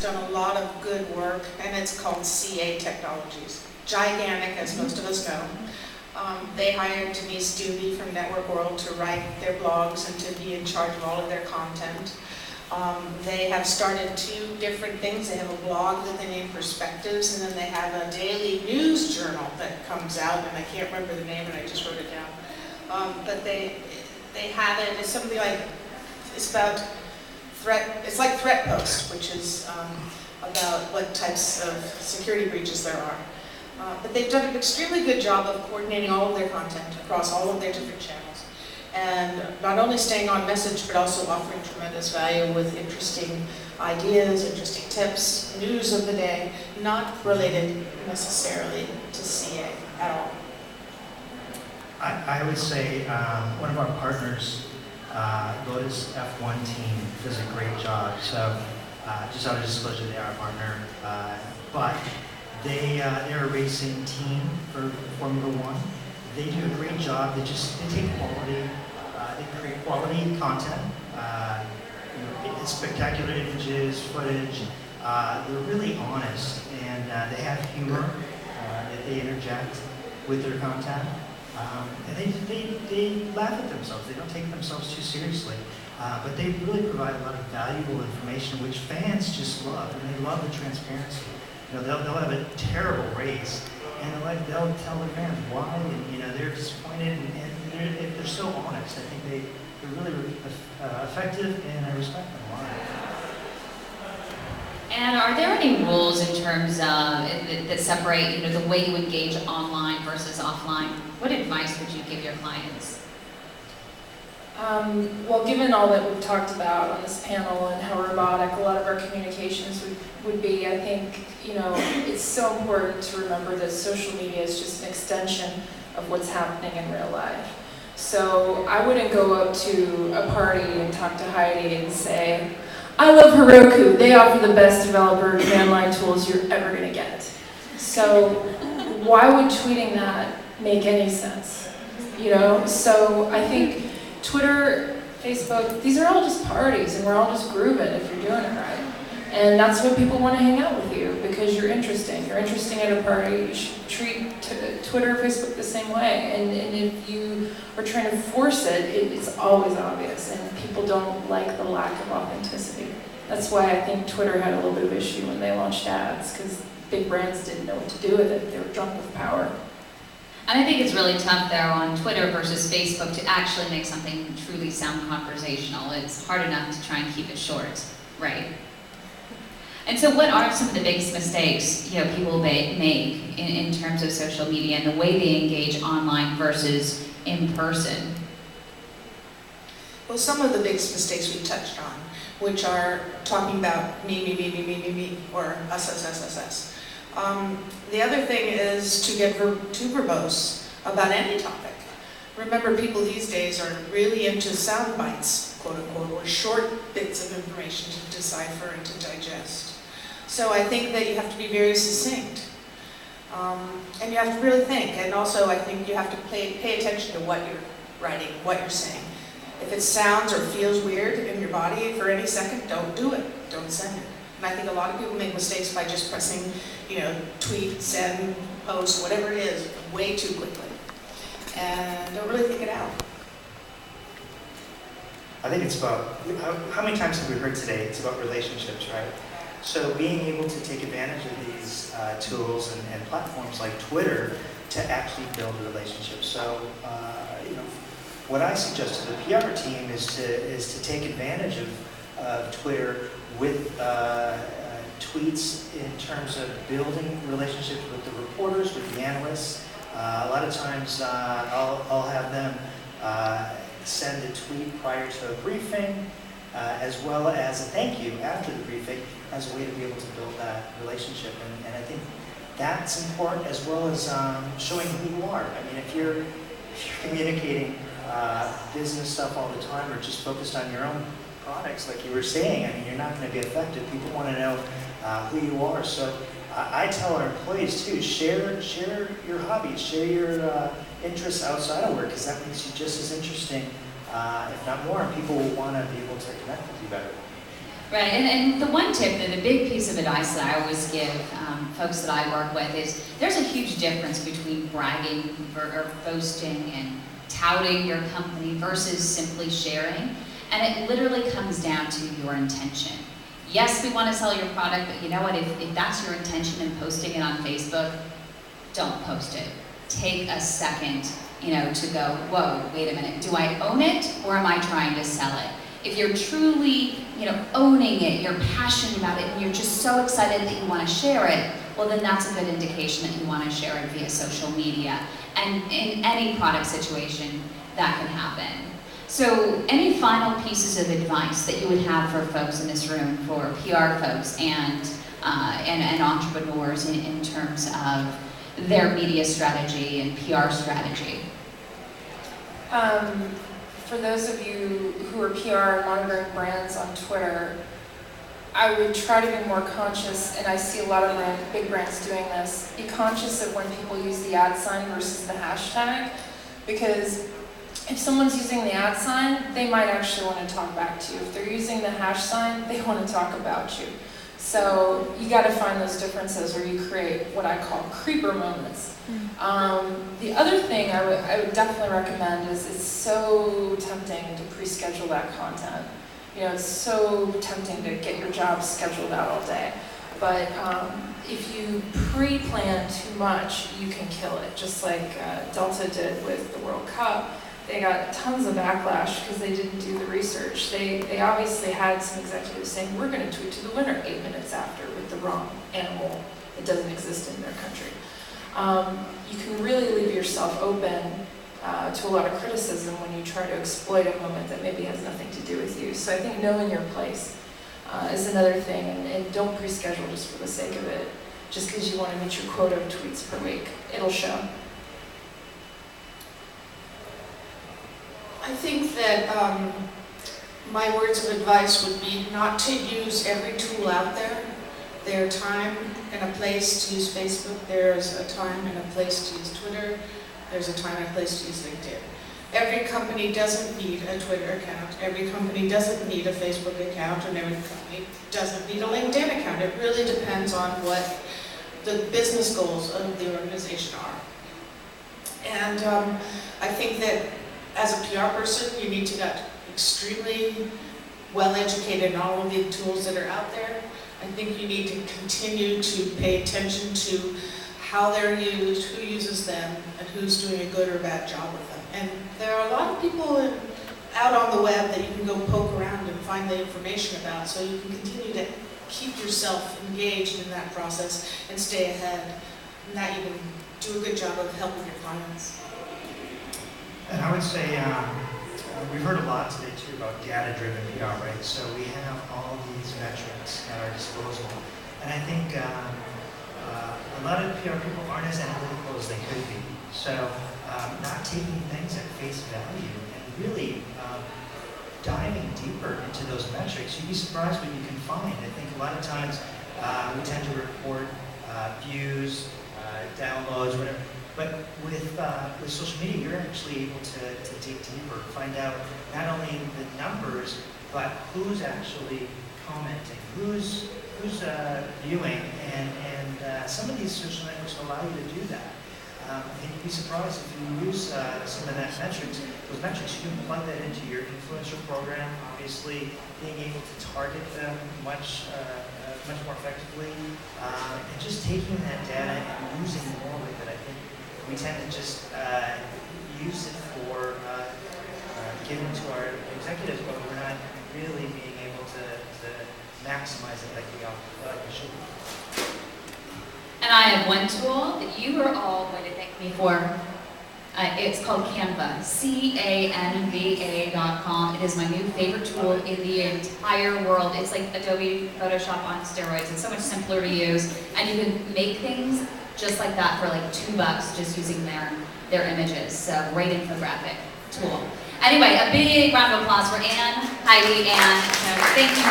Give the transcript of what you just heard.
done a lot of good work, and it's called CA Technologies. Gigantic, as most of us know. They hired Denise Doobie from Network World to write their blogs and to be in charge of all of their content. They have started 2 different things. They have a blog that they name Perspectives, and then they have a daily news journal that comes out, and I can't remember the name, and I just wrote it down. But they have it. It's something like, it's about it's like Threat Post, which is about what types of security breaches there are. But they've done an extremely good job of coordinating all of their content across all of their different channels. And not only staying on message, but also offering tremendous value with interesting ideas, interesting tips, news of the day, not related necessarily to CA at all. I would say one of our partners, Lotus F1 team, does a great job. So just out of disclosure, they are a partner, but they're a racing team for Formula One. They do a great job. They take quality, they create quality content. It's spectacular images, footage. They're really honest, and they have humor that they interject with their content. And they laugh at themselves. They don't take themselves too seriously. But they really provide a lot of valuable information, which fans just love, and they love the transparency. They'll have a terrible race, and they'll tell their fans why, and they're disappointed, and they're so honest. I think they're really effective, and I respect them a lot. And are there any rules in terms of that separate, the way you engage online versus offline? What advice would you give your clients? Well, given all that we've talked about on this panel and how robotic a lot of our communications would be, I think, it's so important to remember that social media is just an extension of what's happening in real life. So I wouldn't go up to a party and talk to Heidi and say, I love Heroku, they offer the best developer command line tools you're ever going to get. So why would tweeting that make any sense? So I think Twitter, Facebook, these are all just parties, and we're all just grooving if you're doing it right. And that's when people want to hang out with you, because you're interesting. You're interesting at a party. You should treat Twitter or Facebook the same way. And if you are trying to force it, it's always obvious, and people don't like the lack of authenticity. That's why I think Twitter had a little bit of issue when they launched ads, because big brands didn't know what to do with it. They were drunk with power. And I think it's really tough there on Twitter versus Facebook to actually make something truly sound conversational. It's hard enough to try and keep it short, right? And so what are some of the biggest mistakes people make in terms of social media and the way they engage online versus in person? Well, some of the biggest mistakes we touched on, which are talking about me, or us. The other thing is to get too verbose about any topic. Remember, people these days are really into sound bites, quote unquote, or short bits of information to decipher and to digest. So I think that you have to be very succinct. And you have to really think. And also, I think you have to pay attention to what you're writing, what you're saying. If it sounds or feels weird in your body for any second, don't do it. Don't send it. And I think a lot of people make mistakes by just pressing, tweet, send, post, whatever it is, way too quickly. And don't really think it out. I think it's about, how many times have we heard today, it's about relationships, right? So being able to take advantage of these tools and platforms like Twitter to actually build relationships. So, what I suggest to the PR team is to take advantage of Twitter with tweets in terms of building relationships with the reporters, with the analysts. A lot of times I'll have them send a tweet prior to a briefing, as well as a thank you after the briefing, as a way to be able to build that relationship. And I think that's important, as well as showing who you are. I mean, if you're communicating business stuff all the time, or just focused on your own products, like you were saying, I mean, you're not going to be effective. People want to know who you are. So I tell our employees too, share your hobbies, share your interests outside of work, because that makes you just as interesting, if not more, and people will want to be able to connect with you better. Right, and the one tip, the big piece of advice that I always give folks that I work with is there's a huge difference between bragging or boasting and touting your company versus simply sharing. And it literally comes down to your intention. Yes, we want to sell your product, but you know what? If that's your intention in posting it on Facebook, don't post it. Take a second, to go, whoa, wait a minute. Do I own it or am I trying to sell it? If you're truly, owning it, you're passionate about it, and you're just so excited that you want to share it, well, then that's a good indication that you want to share it via social media. And in any product situation, that can happen. So any final pieces of advice that you would have for folks in this room, for PR folks and entrepreneurs in terms of their media strategy and PR strategy? For those of you who are PR and monitoring brands on Twitter, I would try to be more conscious, and I see a lot of big brands doing this, be conscious of when people use the ad sign versus the hashtag, because if someone's using the ad sign, they might actually want to talk back to you. If they're using the hash sign, they want to talk about you. So you got to find those differences, or you create what I call creeper moments. The other thing I would definitely recommend is it's so tempting to pre-schedule that content. It's so tempting to get your job scheduled out all day. But if you pre-plan too much, you can kill it, just like Delta did with the World Cup. They got tons of backlash because they didn't do the research. They obviously had some executives saying, we're going to tweet to the winner 8 minutes after with the wrong animal that doesn't exist in their country. You can really leave yourself open to a lot of criticism when you try to exploit a moment that maybe has nothing to do with you. So I think knowing your place is another thing, and don't pre-schedule just for the sake of it, just because you want to meet your quota of tweets per week. It'll show. I think that my words of advice would be not to use every tool out there. There's a time and a place to use Facebook. There's a time and a place to use Twitter. There's a time and a place to use LinkedIn. Every company doesn't need a Twitter account. Every company doesn't need a Facebook account, and every company doesn't need a LinkedIn account. It really depends on what the business goals of the organization are. And I think that as a PR person, you need to get extremely well educated in all of the tools that are out there. I think you need to continue to pay attention to how they're used, who uses them, and who's doing a good or bad job with them. And there are a lot of people out on the web that you can go poke around and find the information about, so you can continue to keep yourself engaged in that process and stay ahead, and that you can do a good job of helping your clients. And I would say, we've heard a lot today too about data-driven PR, right? So we have all these metrics at our disposal. And I think a lot of PR people aren't as analytical as they could be. So not taking things at face value and really diving deeper into those metrics, you'd be surprised what you can find. I think a lot of times we tend to report views, downloads, whatever. But with social media, you're actually able to dig deeper, find out not only the numbers, but who's actually commenting, who's viewing, and some of these social networks allow you to do that. And you'd be surprised if you use some of those metrics, you can plug that into your influencer program, obviously being able to target them much more effectively, and just taking that data and using more of it. That I think we tend to just use it for giving to our executives, but we're not really being able to maximize it like we should be. And I have one tool that you are all going to thank me for. It's called Canva, canva.com. It is my new favorite tool in the entire world. It's like Adobe Photoshop on steroids. It's so much simpler to use, and you can make things just like that for like $2 just using their images. So great infographic tool. Anyway, a big round of applause for Anne, Heidi, and thank you.